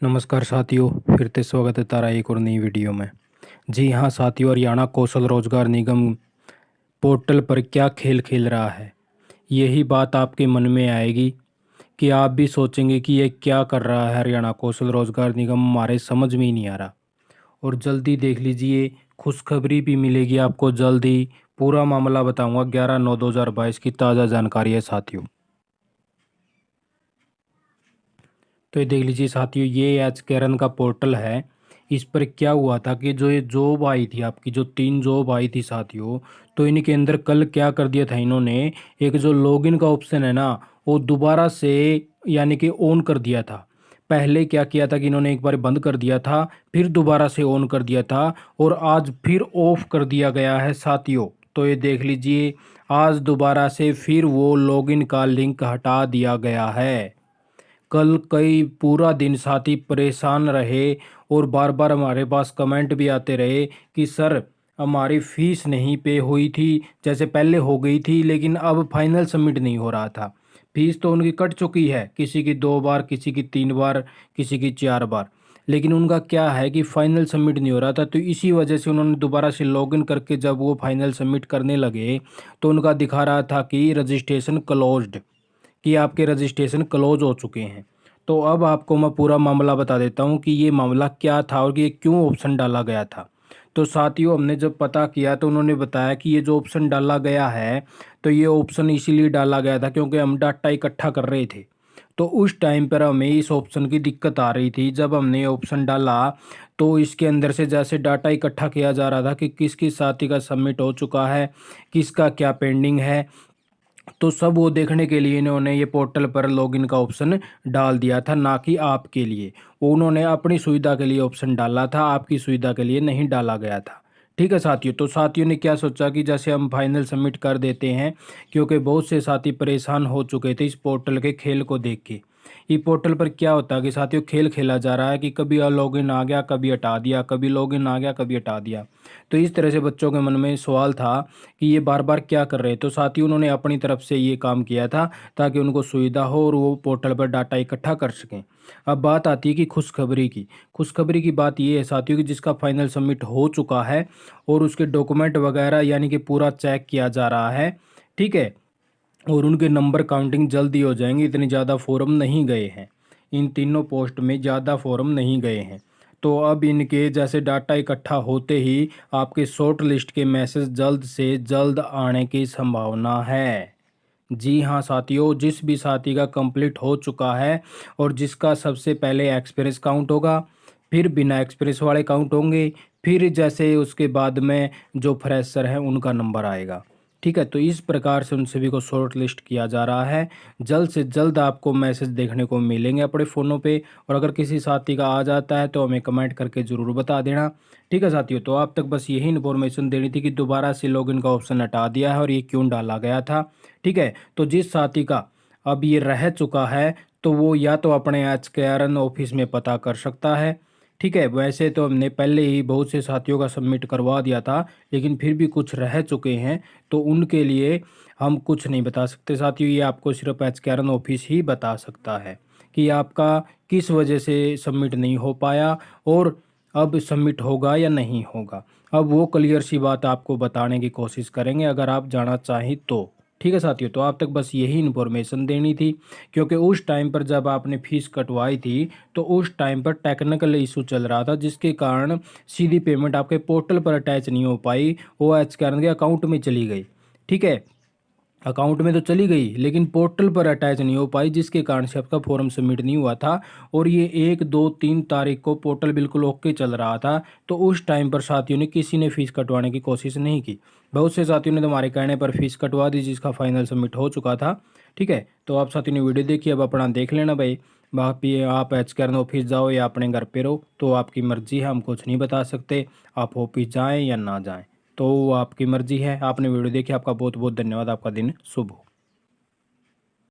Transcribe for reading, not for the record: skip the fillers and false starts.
नमस्कार साथियों, फिर से स्वागत है तारा एक और नई वीडियो में। जी हाँ साथियों, हरियाणा कौशल रोजगार निगम पोर्टल पर क्या खेल खेल रहा है। यही बात आपके मन में आएगी कि आप भी सोचेंगे कि ये क्या कर रहा है हरियाणा कौशल रोजगार निगम, हमारे समझ में ही नहीं आ रहा। और जल्दी देख लीजिए, खुशखबरी भी मिलेगी आपको जल्द ही। पूरा मामला बताऊंगा। 11/9/2022 की ताज़ा जानकारी है साथियों। तो ये देख लीजिए साथियों, ये एच कैरन का पोर्टल है। इस पर क्या हुआ था कि जो ये जॉब आई थी आपकी, जो 3 जॉब आई थी साथियों, तो इनके अंदर कल क्या कर दिया था इन्होंने, एक जो लॉगिन का ऑप्शन है ना, वो दोबारा से यानी कि ऑन कर दिया था। पहले क्या किया था कि इन्होंने एक बार बंद कर दिया था, फिर दोबारा से ऑन कर दिया था, और आज फिर ऑफ कर दिया गया है साथियों। तो ये देख लीजिए, आज दोबारा से फिर वो लॉगिन का लिंक हटा दिया गया है। कल कई पूरा दिन साथी परेशान रहे और बार बार हमारे पास कमेंट भी आते रहे कि सर हमारी फीस नहीं पे हुई थी, जैसे पहले हो गई थी लेकिन अब फाइनल सबमिट नहीं हो रहा था। फीस तो उनकी कट चुकी है, किसी की 2 बार, किसी की 3 बार, किसी की 4 बार, लेकिन उनका क्या है कि फाइनल सबमिट नहीं हो रहा था। तो इसी वजह से उन्होंने दोबारा से लॉगिन करके जब वो फाइनल सबमिट करने लगे तो उनका दिखा रहा था कि रजिस्ट्रेशन क्लोज्ड, कि आपके रजिस्ट्रेशन क्लोज हो चुके हैं। तो अब आपको मैं पूरा मामला बता देता हूँ कि ये मामला क्या था और ये क्यों ऑप्शन डाला गया था। तो साथियों, हमने जब पता किया तो उन्होंने बताया कि ये जो ऑप्शन डाला गया है, तो ये ऑप्शन इसीलिए डाला गया था क्योंकि हम डाटा इकट्ठा कर रहे थे। तो उस टाइम पर हमें इस ऑप्शन की दिक्कत आ रही थी। जब हमने ये ऑप्शन डाला तो इसके अंदर से जैसे डाटा इकट्ठा किया जा रहा था कि किस किस साथी का सबमिट हो चुका है, किसका क्या पेंडिंग है, तो सब वो देखने के लिए इन्होंने ये पोर्टल पर लॉगिन का ऑप्शन डाल दिया था, ना कि आपके लिए। उन्होंने अपनी सुविधा के लिए ऑप्शन डाला था, आपकी सुविधा के लिए नहीं डाला गया था। ठीक है साथियों। तो साथियों ने क्या सोचा कि जैसे हम फाइनल सबमिट कर देते हैं, क्योंकि बहुत से साथी परेशान हो चुके थे इस पोर्टल के खेल को देख के। ये पोर्टल पर क्या होता है कि साथियों, खेल खेला जा रहा है कि कभी लॉगिन आ गया कभी हटा दिया, कभी लॉगिन आ गया कभी हटा दिया। तो इस तरह से बच्चों के मन में सवाल था कि ये बार बार क्या कर रहे हैं। तो साथियों, उन्होंने अपनी तरफ से ये काम किया था ताकि उनको सुविधा हो और वो पोर्टल पर डाटा इकट्ठा कर सकें। अब बात आती है कि खुशखबरी की। खुशखबरी की बात ये है साथियों कि जिसका फाइनल सबमिट हो चुका है और उसके डॉक्यूमेंट वगैरह यानी कि पूरा चेक किया जा रहा है, ठीक है, और उनके नंबर काउंटिंग जल्दी हो जाएंगे। इतने ज़्यादा फॉर्म नहीं गए हैं, इन तीनों पोस्ट में ज़्यादा फॉर्म नहीं गए हैं। तो अब इनके जैसे डाटा इकट्ठा होते ही आपके शॉर्ट लिस्ट के मैसेज जल्द से जल्द आने की संभावना है। जी हाँ साथियों, जिस भी साथी का कंप्लीट हो चुका है और जिसका सबसे पहले एक्सपीरियंस काउंट होगा, फिर बिना एक्सपीरियंस वाले काउंट होंगे, फिर जैसे उसके बाद में जो फ्रेशर हैं उनका नंबर आएगा। ठीक है, तो इस प्रकार से उन सभी को शॉर्ट लिस्ट किया जा रहा है। जल्द से जल्द आपको मैसेज देखने को मिलेंगे अपने फ़ोनों पे, और अगर किसी साथी का आ जाता है तो हमें कमेंट करके ज़रूर बता देना। ठीक है साथियों, तो आप तक बस यही इन्फॉर्मेशन देनी थी कि दोबारा से लॉगिन का ऑप्शन हटा दिया है और ये क्यों डाला गया था। ठीक है, तो जिस साथी का अब ये रह चुका है तो वो या तो अपने एचकेआरएन ऑफिस में पता कर सकता है। ठीक है, वैसे तो हमने पहले ही बहुत से साथियों का सबमिट करवा दिया था, लेकिन फिर भी कुछ रह चुके हैं, तो उनके लिए हम कुछ नहीं बता सकते साथियों। ये आपको सिर्फ एचकेआरएन ऑफिस ही बता सकता है कि आपका किस वजह से सबमिट नहीं हो पाया और अब सबमिट होगा या नहीं होगा। अब वो क्लियर सी बात आपको बताने की कोशिश करेंगे अगर आप जाना चाहें तो। ठीक है साथियों, तो आप तक बस यही इन्फॉर्मेशन देनी थी, क्योंकि उस टाइम पर जब आपने फीस कटवाई थी तो उस टाइम पर टेक्निकल इशू चल रहा था, जिसके कारण सीधी पेमेंट आपके पोर्टल पर अटैच नहीं हो पाई, वो एच कारण के अकाउंट में चली गई। ठीक है, अकाउंट में तो चली गई लेकिन पोर्टल पर अटैच नहीं हो पाई, जिसके कारण से आपका फॉर्म सबमिट नहीं हुआ था। और ये 1 2 3 तारीख को पोर्टल बिल्कुल ओके चल रहा था, तो उस टाइम पर साथियों ने किसी ने फीस कटवाने की कोशिश नहीं की। बहुत से साथियों ने तुम्हारे कहने पर फीस कटवा दी जिसका फाइनल सबमिट हो चुका था। ठीक है, तो आप साथियों ने वीडियो देखी, अब अपना देख लेना भाई। बाकी आप एच करने ऑफिस जाओ या अपने घर पे रहो तो आपकी मर्जी है, हम कुछ नहीं बता सकते। आप ऑफिस जाएँ या ना जाएँ तो आपकी मर्जी है। आपने वीडियो देखी, आपका बहुत बहुत धन्यवाद। आपका दिन शुभ हो।